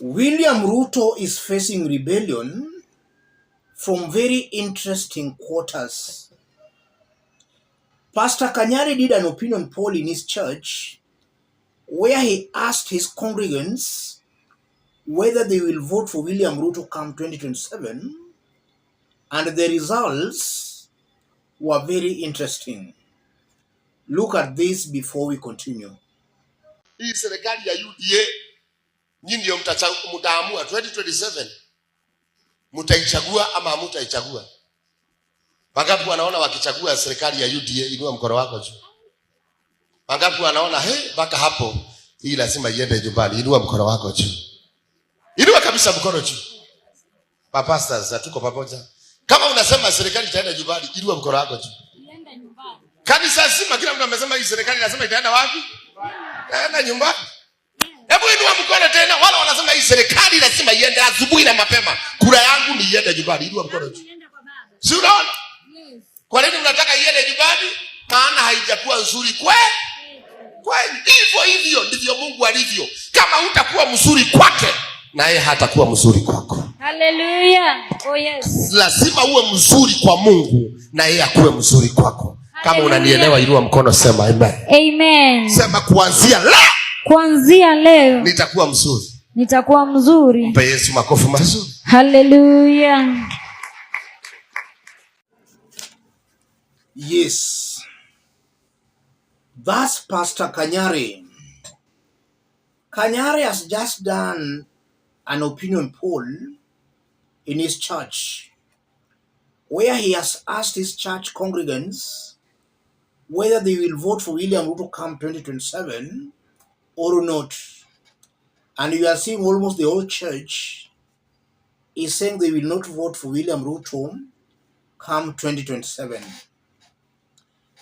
William Ruto is facing rebellion from very interesting quarters. Pastor Kanyare did an opinion poll in his church where he asked his congregants whether they will vote for William Ruto come 2027, and the results were very interesting. Look at this before we continue. Hii serikali ya UDA nyinyi ndio mtaamua 2027 mtaichagua ama hamtaichagua. Wangapi wanaona wakichagua serikali ya UDA? Inua mkono wako juu. Wangapi wanaona mpaka hapo hii lazima iende nyumbani? Inua mkono wako juu. Inua kabisa mkono juu. Pastors tuko pamoja. Kama unasema serikali itaenda nyumbani, inua mkono wako juu. Iende nyumbani. Kanisa zima kila mtu amesema hii serikali lazima itaenda wapi? Itaenda nyumbani. Hebu inua mkono tena. Wala wanasema hii serikali lazima iende asubuhi na mapema. Kura yangu ni iende nyumbani. Inua mkono juu. Si unaona? Yes. Kwa nini mnataka iende nyumbani? Maana haijakuwa nzuri kweli. Hivyo ndivyo Mungu alivyo. Kama hutakuwa mzuri kwake, na yeye hatakuwa mzuri kwako. Hallelujah. Oh yes. Lazima uwe mzuri kwa Mungu na yeye akuwe mzuri kwako. Kama unanielewa, inua mkono, sema amen. Amen. Sema kuanzia leo nitakuwa mzuri. Nitakuwa mzuri. Mpe Yesu makofi mazuri. Hallelujah. Yes. That's Pastor Kanyare. Kanyare has just done an opinion poll in his church where he has asked his church congregants whether they will vote for William Ruto come 2027 or not. And you are seeing almost the whole church is saying they will not vote for William Ruto come 2027.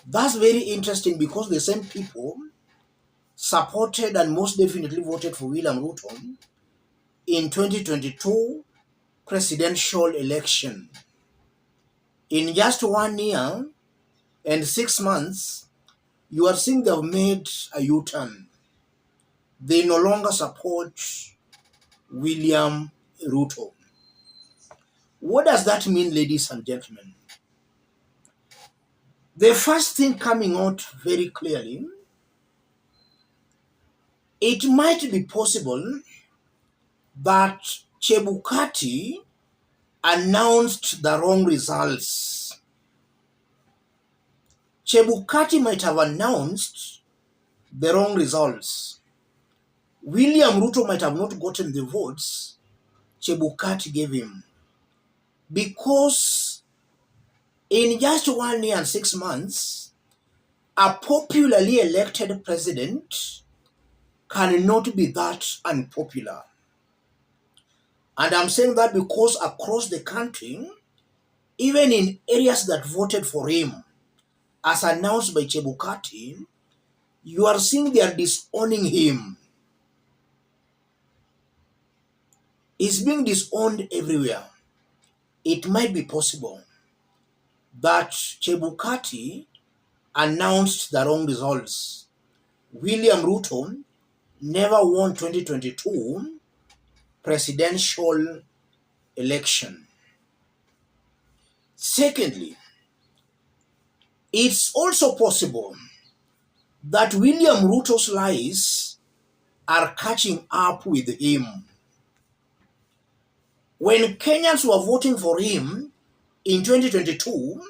That's very interesting because the same people supported and most definitely voted for William Ruto in 2022 presidential election. In just 1 year and 6 months, you are seeing they've made a U-turn. They no longer support William Ruto. What does that mean, ladies and gentlemen? The first thing coming out very clearly, it might be possible that Chebukati announced the wrong results. Chebukati might have announced the wrong results. William Ruto might have not gotten the votes Chebukati gave him, because in just 1 year and 6 months, a popularly elected president cannot be that unpopular. And I'm saying that because across the country, even in areas that voted for him, as announced by Chebukati, you are seeing they are disowning him. He's being disowned everywhere. It might be possible that Chebukati announced the wrong results. William Ruto never won 2022 presidential election. Secondly, it's also possible that William Ruto's lies are catching up with him. When Kenyans were voting for him in 2022,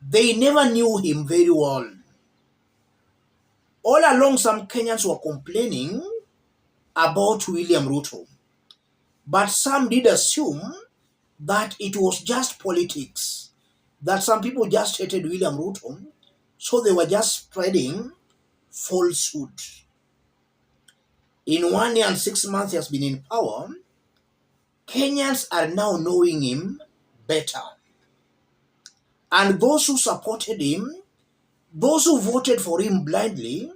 they never knew him very well. All along, some Kenyans were complaining about William Ruto, but some did assume that it was just politics, that some people just hated William Ruto, so they were just spreading falsehood. In 1 year and 6 months he has been in power, Kenyans are now knowing him better. And those who supported him, those who voted for him blindly,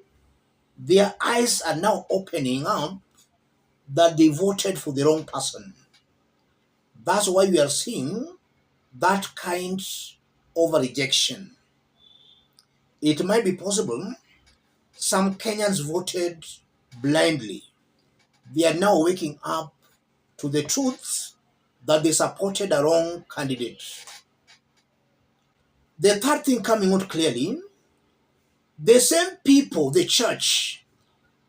their eyes are now opening up that they voted for the wrong person. That's why we are seeing that kind of rejection. It might be possible some Kenyans voted blindly, They are now waking up to the truth that they supported a wrong candidate. The third thing coming out clearly, the same people, the church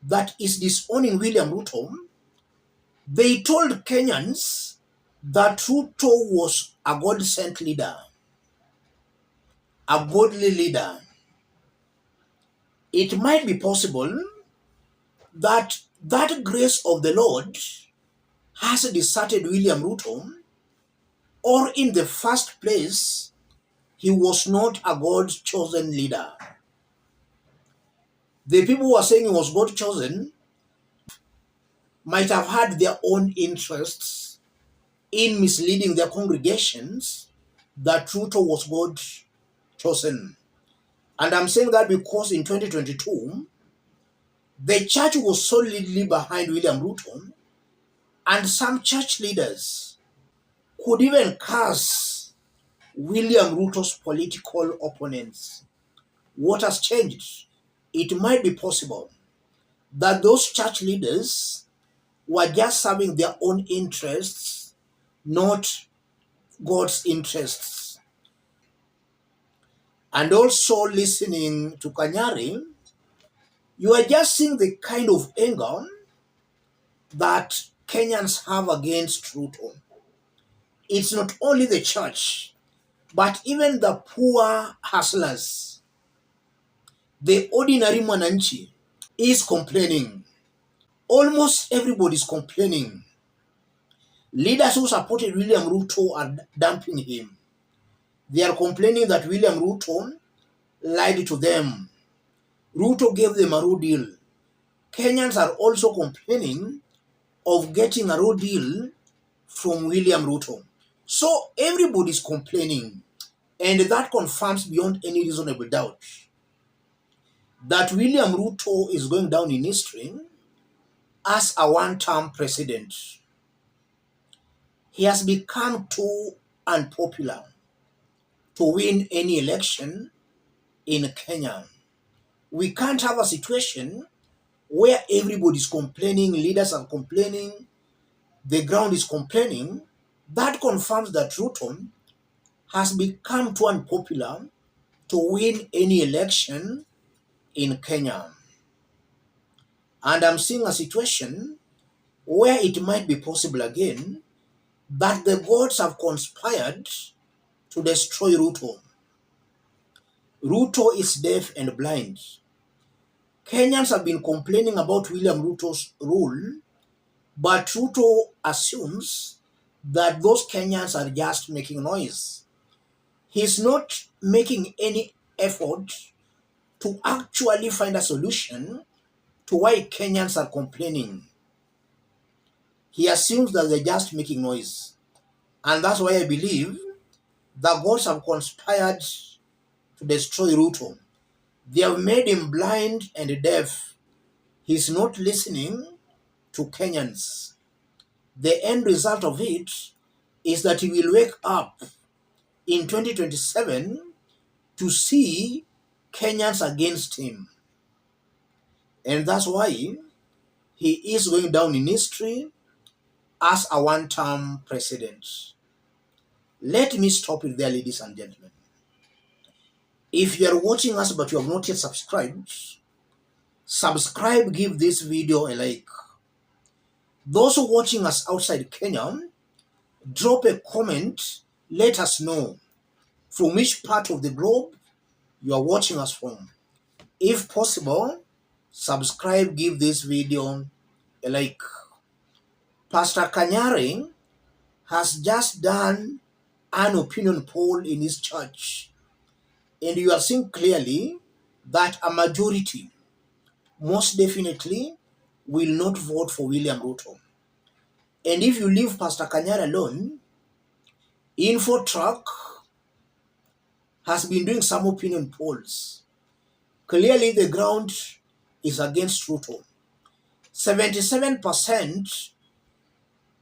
that is disowning William Ruto, they told Kenyans that Ruto was a God-sent leader, a godly leader. It might be possible that that grace of the Lord has deserted William Ruto, or in the first place, he was not a God-chosen leader. The people who are saying he was God-chosen might have had their own interests in misleading their congregations that Ruto was God-chosen. And I'm saying that because in 2022, the church was solidly behind William Ruto, and some church leaders could even curse William Ruto's political opponents. What has changed? It might be possible that those church leaders were just serving their own interests, not God's interests. And also listening to Kanyare, you are just seeing the kind of anger that Kenyans have against Ruto. It's not only the church, but even the poor hustlers, the ordinary mananchi is complaining. Almost everybody is complaining. Leaders who supported William Ruto are dumping him. They are complaining that William Ruto lied to them. Ruto gave them a raw deal. Kenyans are also complaining of getting a raw deal from William Ruto. So everybody is complaining, and that confirms beyond any reasonable doubt that William Ruto is going down in history as a one-term president. He has become too unpopular to win any election in Kenya. We can't have a situation where everybody is complaining, leaders are complaining, the ground is complaining. That confirms that Ruto has become too unpopular to win any election in Kenya. And I'm seeing a situation where it might be possible again that the gods have conspired to destroy Ruto. Ruto is deaf and blind. Kenyans have been complaining about William Ruto's rule, but Ruto assumes that those Kenyans are just making noise. He's not making any effort to actually find a solution to why Kenyans are complaining. He assumes that they're just making noise. And that's why I believe the gods have conspired to destroy Ruto. They have made him blind and deaf. He's not listening to Kenyans. The end result of it is that he will wake up in 2027 to see Kenyans against him. And that's why he is going down in history as a one-term president. Let me stop it there, ladies and gentlemen. If you are watching us but you have not yet subscribed, subscribe, give this video a like. Those watching us outside Kenya, drop a comment, let us know from which part of the globe you are watching us from. If possible, subscribe, give this video a like. Pastor Kanyare has just done an opinion poll in his church, and you are seeing clearly that a majority most definitely will not vote for William Ruto. And if you leave Pastor Kanyare alone, InfoTrack has been doing some opinion polls. Clearly the ground is against Ruto. 77%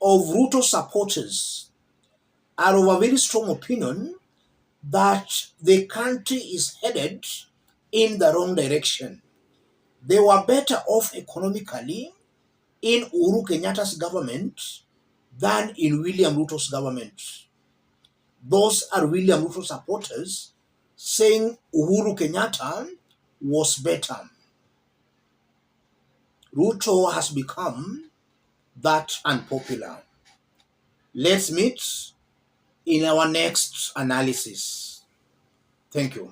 of Ruto supporters are of a very strong opinion that the country is headed in the wrong direction. They were better off economically in Uhuru Kenyatta's government than in William Ruto's government. Those are William Ruto supporters saying Uhuru Kenyatta was better. Ruto has become that unpopular. Let's meet in our next analysis. Thank you.